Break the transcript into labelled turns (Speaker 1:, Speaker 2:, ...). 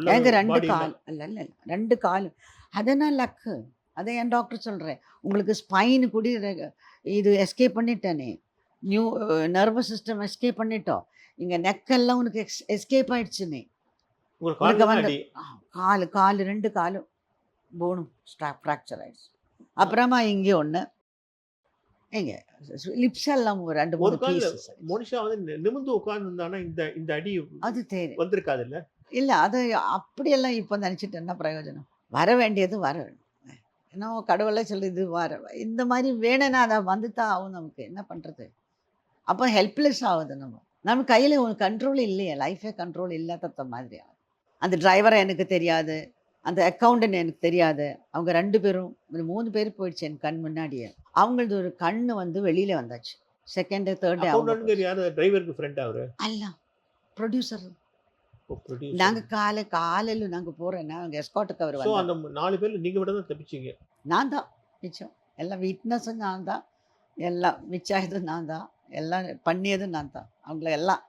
Speaker 1: எனக்கு 2
Speaker 2: பாடியில்.
Speaker 1: கால் இல்ல 2 காலும். அதெல்லாம் லக்கு. அத என் டாக்டர் சொல்றேன். உங்களுக்கு ஸ்பைன் கூடி இது எஸ்கேப் பண்ணிட்டேனே. நியூ நர்வஸ் சிஸ்டம் எஸ்கேப் பண்ணிட்டோம். இங்க நெக்கெல்லாம் உனக்கு எஸ்கேப் ஆயிடுச்சுன்னே.
Speaker 2: உங்களுக்கு
Speaker 1: உனக்கு
Speaker 2: கால்ல தான்
Speaker 1: வந்து
Speaker 2: அடி.
Speaker 1: காலு 2 காலும் போனும் ஃப்ராக்சர் ஆயிடுச்சு. அப்புறமா இங்க ஒண்ணு, இங்க லிப்ஸ் எல்லாம் 2,
Speaker 2: ஒரு
Speaker 1: 3
Speaker 2: கால்ல
Speaker 1: பீசஸ் ஆயிடுச்சு.
Speaker 2: மோனிஷா வந்து நிமிர்ந்து உட்கார்ந்திருந்தான்னா, இந்த இந்த அடி
Speaker 1: அது
Speaker 2: வந்திருக்காதுல்ல?
Speaker 1: இல்ல. அது அப்படியெல்லாம் இப்ப நெனச்சுட்டு என்ன பிரயோஜனம்? வர வேண்டியது வரணும். என்னவோ கடவுளே சொல்லுது இந்த மாரி வேணும்னா அத வந்து தான் ஆகும் நமக்கு. என்ன பண்றது? அப்ப ஹெல்ப்லெஸ் ஆவுது நம்ம. நம்ம கையில ஒரு கண்ட்ரோல் இல்லையே. லைஃபே கண்ட்ரோல் இல்லாத மாதிரி ஆகுது. அந்த டிரைவர எனக்கு தெரியாது. அந்த அக்கவுண்டன்ட் எனக்கு தெரியாது. அவங்க 2 பேரும் 3 பேர் போயிடுச்சு என் கண் முன்னாடியே. அவங்களது ஒரு கண்ணு வந்து வெளியில வந்தாச்சு. 2, 3 அவங்க
Speaker 2: அக்கவுண்டன்ட்ங்கிறது
Speaker 1: போச்சு.
Speaker 2: யாரு? டிரைவருக்கு ஃப்ரெண்டா அவரு?
Speaker 1: அல்ல புரொடியூசர்.
Speaker 2: ஓ! புரொடியூசர்.
Speaker 1: நாங்க காலையில நாங்க போறேன்னா, அங்க எஸ்கார்ட்க்கு அவரு
Speaker 2: சோ
Speaker 1: வந்தாரு.
Speaker 2: அந்த 4 பேர்ல நீங்க மட்டும் தான் தப்பிச்சீங்க.
Speaker 1: நான் தான் மிச்சம். எல்லாம் விட்னஸும் நான் தான். எல்லாம் மிச்சம் இது நான் தான். எல்லாம் பண்ணியதும் நான் தான். அவங்கள எல்லாம்